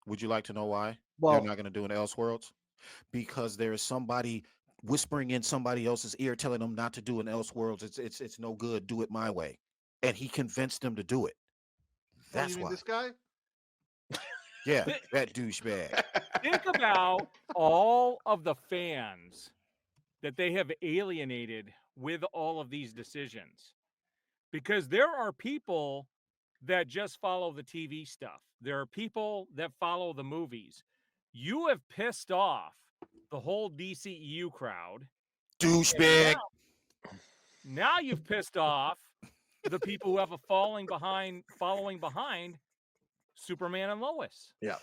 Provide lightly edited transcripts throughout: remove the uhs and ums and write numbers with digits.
Would you like to know why they're Well, not going to do an Elseworlds? Because there is somebody whispering in somebody else's ear, telling them not to do an Elseworlds. It's no good. Do it my way, and he convinced them to do it. Oh, you That's mean why. this guy? Yeah, Th- that douchebag. Think about all of the fans that they have alienated with all of these decisions. Because there are people that just follow the TV stuff. There are people that follow the movies. You have pissed off the whole DCEU crowd. And Douchebag. now you've pissed off the people who have a following behind Superman and Lois. yeah.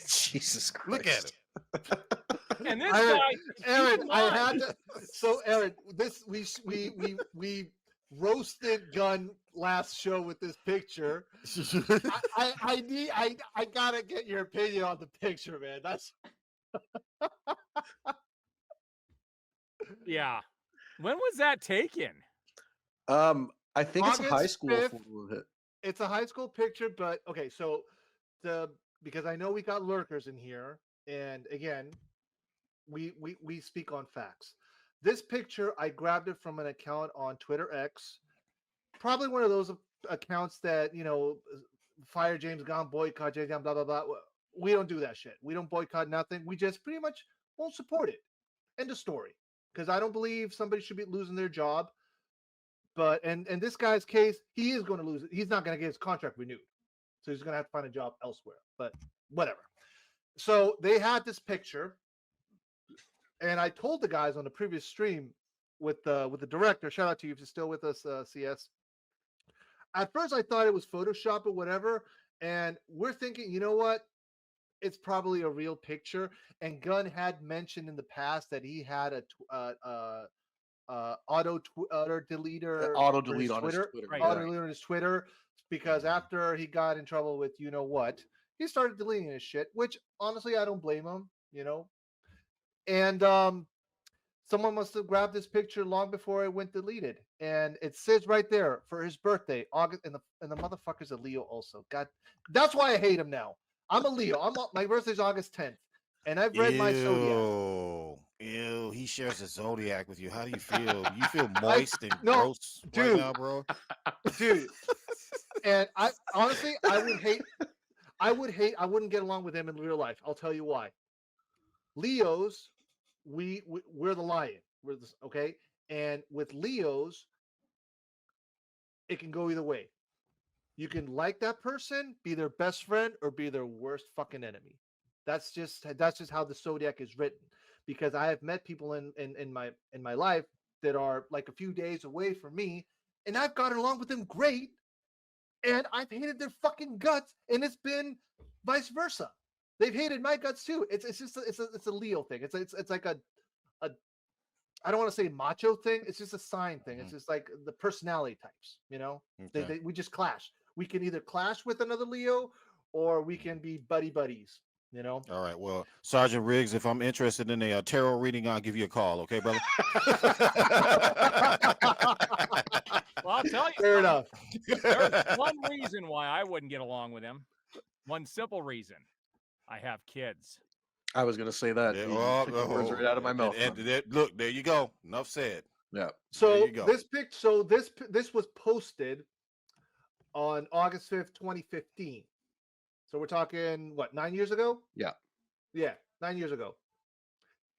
Jesus Christ. Look at him. And this Aaron, guy, Aaron, keep in I mind- had to. So, Aaron, this we roasted Gunn last show with this picture. I gotta get your opinion on the picture, man. That's yeah. When was that taken? I think it's a high August school 5th. photo of it. it's a high school picture, but okay. So because I know we got lurkers in here, and again, we speak on facts. This picture I grabbed it from an account on Twitter X, probably one of those accounts that fire James Gunn, boycott James Gunn, blah blah blah. We don't do that shit. We don't boycott nothing. We just pretty much won't support it. End of story. Because I don't believe somebody should be losing their job. But and in this guy's case, he is going to lose it. He's not going to get his contract renewed, so he's going to have to find a job elsewhere. But whatever. So they had this picture, and I told the guys on the previous stream with the director. Shout out to you if you're still with us, CS. At first, I thought it was Photoshop or whatever, and we're thinking, you know what? It's probably a real picture. And Gunn had mentioned in the past that he had a auto deleter Auto for his delete on his Twitter, Twitter. Right. auto deleter on his Twitter, because after he got in trouble with what, he started deleting his shit. Which honestly, I don't blame him. And someone must have grabbed this picture long before it went deleted, and it says right there for his birthday, August, and the motherfucker's a Leo also. God, that's why I hate him now. I'm a Leo. My birthday's August 10th, and I've read my zodiac. Ew, he shares a zodiac with you. How do you feel? You feel moist and no, gross right dude. now, bro? Dude. And I honestly, I wouldn't get along with him in real life. I'll tell you why. Leos, we're the lion. We're this, okay, and with Leos, it can go either way. You can like that person, be their best friend, or be their worst fucking enemy. That's just how the zodiac is written. Because I have met people in my life that are like a few days away from me, and I've gotten along with them great, and I've hated their fucking guts, and it's been vice versa. They've hated my guts too. It's just it's a Leo thing. It's like a I don't want to say macho thing. It's just a sign thing. It's just like the personality types. Okay. We just clash. We can either clash with another Leo, or we can be buddy buddies. All right. Well, Sergeant Riggs, if I'm interested in a tarot reading, I'll give you a call. Okay, brother? Well, I'll tell you. Fair enough. There's one reason why I wouldn't get along with him. One simple reason. I have kids. I was going to say that. Yeah, You took the words right out of my mouth. Look, there you go. Enough said. Yeah. So you go. this was posted on August 5th, 2015. So we're talking what, 9 years ago? Yeah. Yeah, 9 years ago.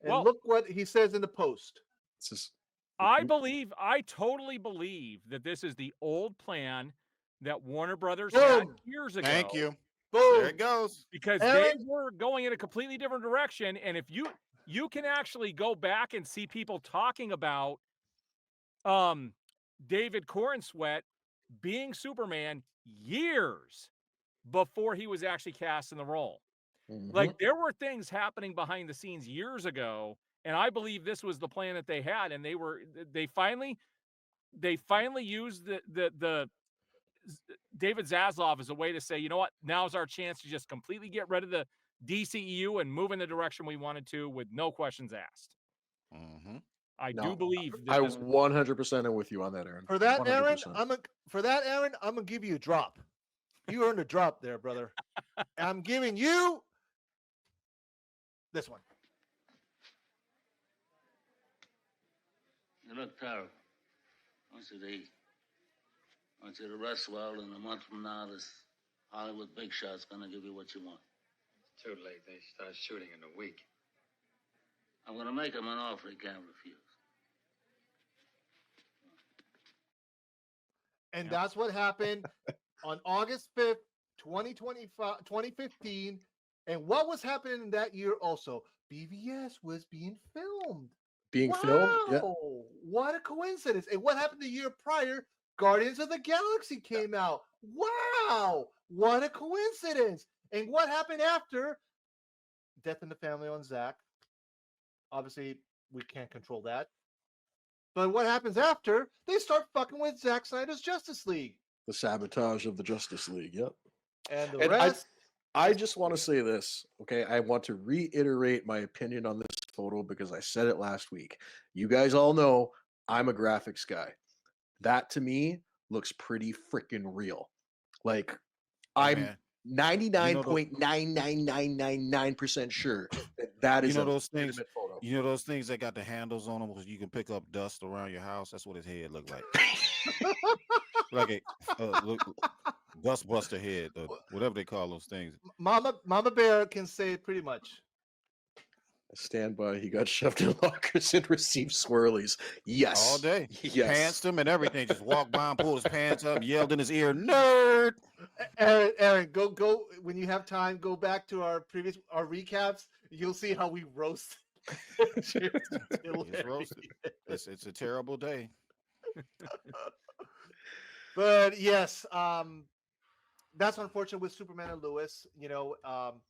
And Well- look what he says in the post. It's just, I totally believe that this is the old plan that Warner Brothers Boom. had years ago. Thank you. Boom. There it goes. Because Aaron? they were going in a completely different direction. And if you can actually go back and see people talking about David Cornsweet being Superman years before he was actually cast in the role. Like, there were things happening behind the scenes years ago, and I believe this was the plan that they had, and they finally used the David Zaslav as a way to say, you know what, now's our chance to just completely get rid of the DCEU and move in the direction we wanted to with no questions asked. Mm-hmm. I do believe that I this 100% am with you on that, Aaron. For that, Aaron, 100%. I'm gonna give you a drop. You earned a drop there, brother. I'm giving you this one. You look terrible. I want you to rest well, and a month from now, this Hollywood big shot's gonna give you what you want. It's too late. They start shooting in a week. I'm gonna make him an offer he can't refuse. And that's what happened on August 5th, 2015. And what was happening in that year also? BVS was being filmed. Filmed? Yeah. What a coincidence. And what happened the year prior? Guardians of the Galaxy came out. Wow. What a coincidence. And what happened after? Death in the Family on Zack. Obviously, we can't control that. But what happens after? They start fucking with Zack Snyder's Justice League. The sabotage of the Justice League. Yep. And the rest. I just want to say this, okay? I want to reiterate my opinion on this photo because I said it last week. You guys all know I'm a graphics guy. That to me looks pretty freaking real. Like, I'm 99.99999% sure that is those things. Photo. You know those things that got the handles on them, where you can pick up dust around your house. That's what his head looked like. Like a dust buster head, or whatever they call those things. Mama Bear can say it pretty much. Stand by. He got shoved in lockers and received swirlies. Yes. All day. Yes. Pantsed him and everything. Just walked by and pulled his pants up, yelled in his ear, "Nerd!" Aaron, go when you have time. Go back to our recaps. You'll see how we roast. It's roasted. It's a terrible day. But yes, that's unfortunate with Superman and Lois,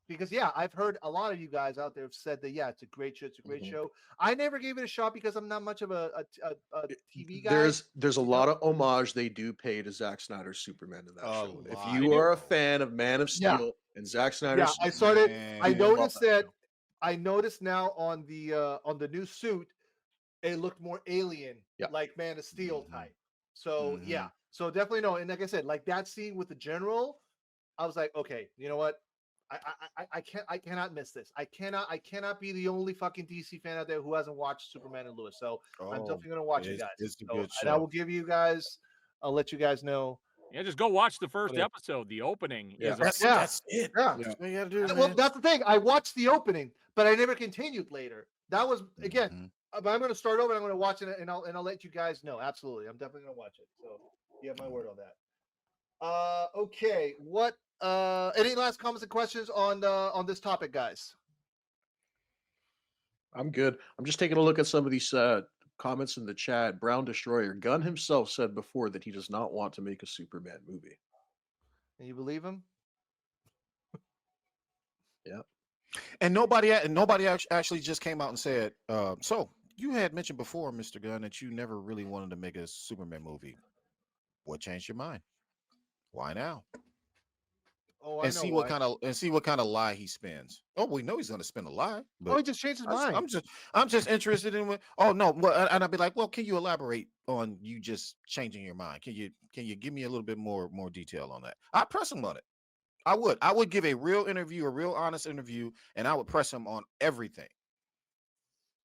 because I've heard a lot of you guys out there have said that it's a great show. It's a great show. I never gave it a shot because I'm not much of a TV guy. There's a lot of homage they do pay to Zack Snyder's Superman in that show. If you are a fan of Man of Steel and Zack Snyder's, I noticed now on the new suit, it looked more alien, like Man of Steel type. So so definitely no. And like I said, like that scene with the general, I was like, okay, you know what? I cannot miss this. I cannot be the only fucking DC fan out there who hasn't watched Superman and Lois. So I'm definitely gonna watch it, guys. It's a good show. And I will give you guys. I'll let you guys know. Yeah, just go watch the first episode. The opening is that's it. Yeah. That's what you gotta do, Well, man. that's the thing. I watched the opening, but I never continued later. That was again. But I'm going to start over. And I'm going to watch it, and I'll let you guys know. Absolutely, I'm definitely going to watch it. So you have my word on that. Okay. What? Any last comments and questions on this topic, guys? I'm good. I'm just taking a look at some of these comments in the chat. Brown Destroyer Gunn himself said before that he does not want to make a Superman movie. And you believe him? Yeah. And nobody actually just came out and said, so you had mentioned before, Mr. Gunn, that you never really wanted to make a Superman movie. What changed your mind? Why now? Oh, and see what kind of lie he spins. Oh, we know he's going to spin a lie. But he just changed his mind. I'm just interested in what. Oh no, well, and I'd be like, well, can you elaborate on you just changing your mind? Can you give me a little bit more detail on that? I'd press him on it. I would give a real interview, a real honest interview, and I would press him on everything.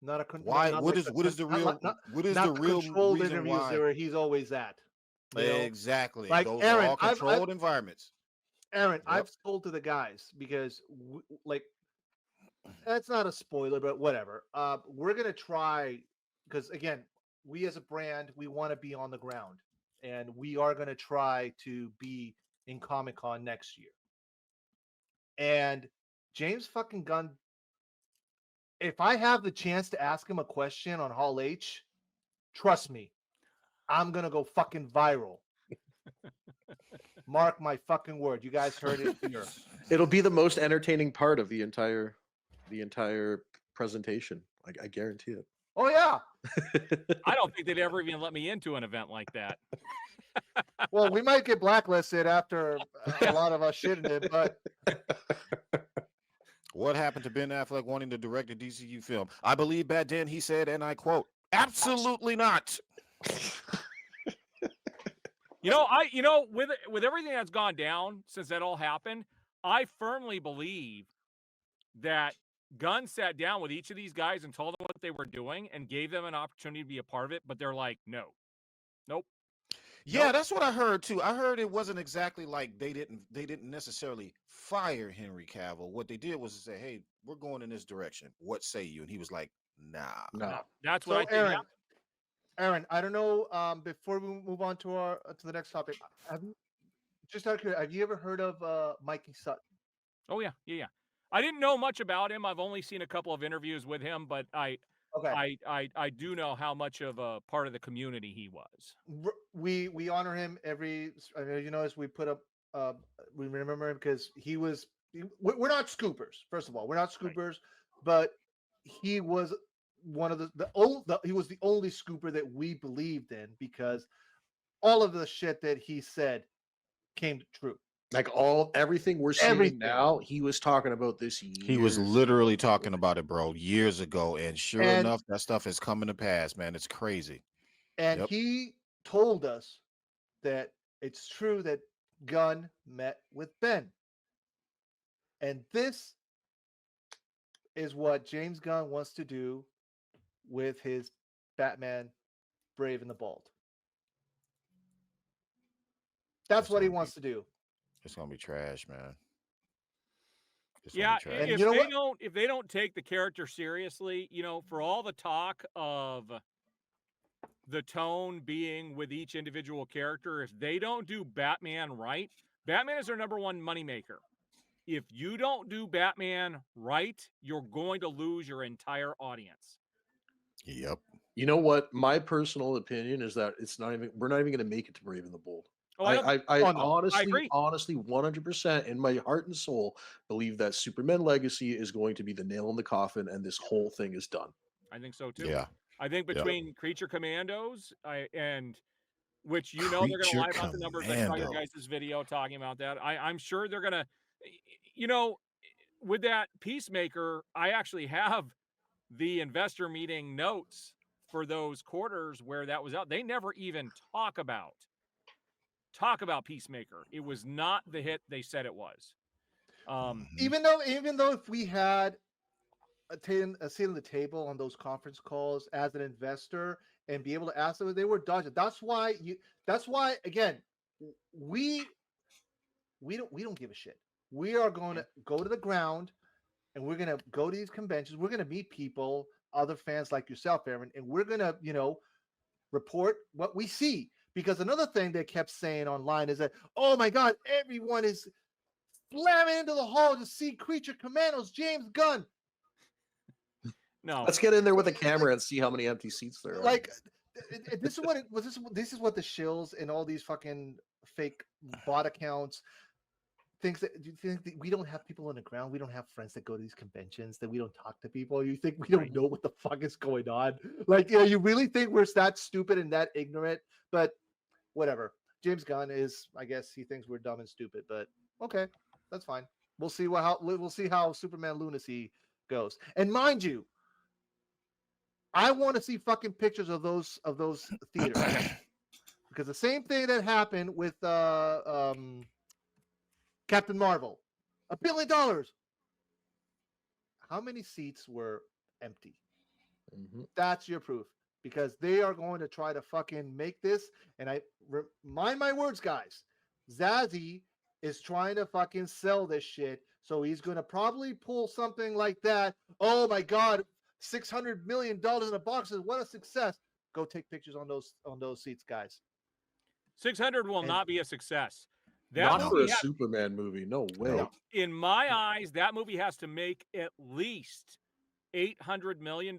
Not a what is the real controlled reason interviews why? where he's always at. Exactly. Like those Aaron, are all controlled environments. Aaron, I've told to the guys because that's not a spoiler, but whatever. We're gonna try because again, we as a brand, we want to be on the ground, and we are gonna try to be in Comic-Con next year. And James fucking Gunn, if I have the chance to ask him a question on Hall H, trust me, I'm gonna go fucking viral. Mark my fucking word. You guys heard it here. It'll be the most entertaining part of the entire presentation. I guarantee it. Oh yeah. I don't think they'd ever even let me into an event like that. Well, we might get blacklisted after a lot of us shitting it, but what happened to Ben Affleck wanting to direct a DCU film? I believe back then he said, and I quote, "Absolutely not." With everything that's gone down since that all happened, I firmly believe that Gunn sat down with each of these guys and told them what they were doing and gave them an opportunity to be a part of it, but they're like, no, nope. Yeah, Nope. that's what I heard too. I heard it wasn't exactly like they didn't necessarily fire Henry Cavill. What they did was to say, "Hey, we're going in this direction. What say you?" And he was like, "Nah." No. That's what So I think Aaron, happened. Aaron, I don't know. Before we move on to our to the next topic, have you, just out of curiosity, have you ever heard of Mikey Sutton? Oh yeah. I didn't know much about him. I've only seen a couple of interviews with him, but I Okay, do know how much of a part of the community he was. we honor him every. I know you notice we put up. We remember him because we're not scoopers. First of all, we're not Right. scoopers, but he was one of he was the only scooper that we believed in because all of the shit that he said came true. Like everything we're seeing Everything. now, he was talking about this He was years literally ago. talking about it, bro, years ago, and sure And- enough, that stuff is coming to pass, man. It's crazy. And Yep. he told us that it's true that Gunn met with Ben. And this is what James Gunn wants to do with his Batman Brave and the Bold. That's what he wants to do. It's gonna be trash, man. It's Yeah, gonna be trash. And if you know they what? don't if they don't take the character seriously, for all the talk of the tone being with each individual character, if they don't do Batman right, Batman is their number one moneymaker. If you don't do Batman right, you're going to lose your entire audience. Yep. You know what? My personal opinion is that we're not even going to make it to Brave and the Bold. Oh, I Oh, no. honestly, agree. 100% in my heart and soul believe that Superman Legacy is going to be the nail in the coffin, and this whole thing is done. I think so too. Yeah. I think Yep. between Creature Commandos and which they're going to Creature lie about the numbers. I saw your Commando. guys' video talking about that. I'm sure they're going to, with that Peacemaker, I actually have the investor meeting notes for those quarters where that was out. They never even talk about Peacemaker. It was not the hit they said it was. Mhm. Even though if we had a seat on the table on those conference calls as an investor and be able to ask them, they were dodging. That's why again, we don't give a shit. We are going to go to the ground and we're going to go to these conventions. We're going to meet people, other fans like yourself, Aaron, and we're going to, report what we see. Because another thing they kept saying online is that, oh my God, everyone is slamming into the hall to see Creature Commandos, James Gunn. No. Let's get in there with a camera and see how many empty seats there are. Like, this is what it was. This is what the shills and all these fucking fake bot accounts thinks that. Do you think that we don't have people on the ground? We don't have friends that go to these conventions. That we don't talk to people. You think we don't know what the fuck is going on? Like, you really think we're that stupid and that ignorant? But whatever. James Gunn is. I guess he thinks we're dumb and stupid. But okay, that's fine. We'll see we'll see how Superman lunacy goes. And mind you, I want to see fucking pictures of those theaters because the same thing that happened with Captain Marvel, $1 billion. How many seats were empty? Mhm. That's your proof because they are going to try to fucking make this. And mind my words, guys. Zazie is trying to fucking sell this shit, so he's going to probably pull something like that. Oh my God. $600 million in the boxes. What a success. Go take pictures on those seats, guys. 600 will And- not be a success. Not for a movie Superman movie. No way. No. in my eyes, that movie has to make at least $800 million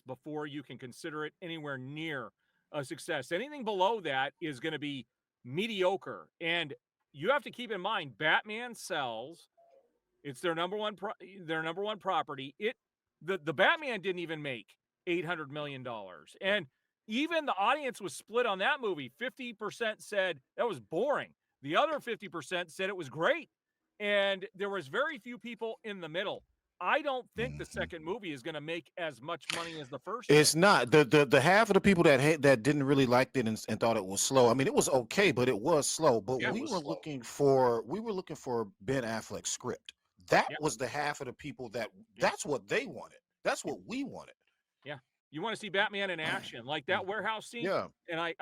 before you can consider it anywhere near a success. Anything below that is going to be mediocre. And you have to keep in mind, Batman sells. It's their number one property. The Batman didn't even make $800 million. And even the audience was split on that movie. 50% said that was boring. The other 50% said it was great. And there was very few people in the middle. I don't think the Mhm. second movie is going to make as much money as the first. It's not the half of the people that didn't really like it and thought it was slow. I mean, it was okay, but it was slow. But Yeah, it we was were slow. looking for Ben Affleck's script. That Yeah. was the half of the people Yeah. that's what they wanted. That's what we wanted. You want to see Batman in action, like that warehouse scene. Yeah, And I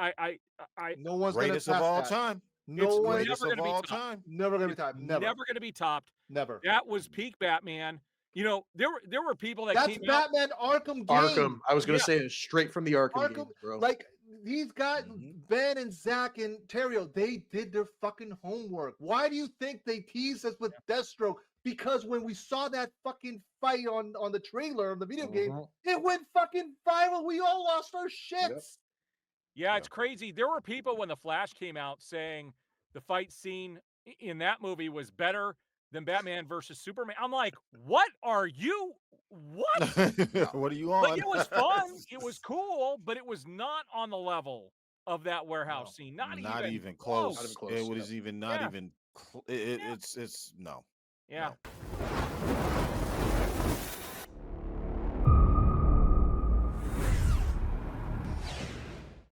No one's going to greatest of top all that. time. No It's one, Greatest never of gonna be all topped. time. never going to it's be topped. Never. never going to be topped. Never. That was peak Batman. You know, there were people that That's came out. Batman Arkham game. Arkham. I was gonna Yeah. say it straight from the Arkham, Arkham, games, bro. like he's got Mhm. Ben and Zach and Terrio. They did their fucking homework. Why do you think they teased us with Deathstroke? Because when we saw that fucking fight on the trailer of the video game, Mhm. it went fucking viral. We all lost our shits. Yep. Yeah, it's crazy. There were people when The Flash came out saying the fight scene in that movie was better than Batman versus Superman. I'm like, what are you? What? What are you Like, on? it was fun. It was cool, but it was not on the level of that warehouse scene. Not even close. Not even close, It was yep. even not Yeah. even. Yeah. It's no. Yeah. No.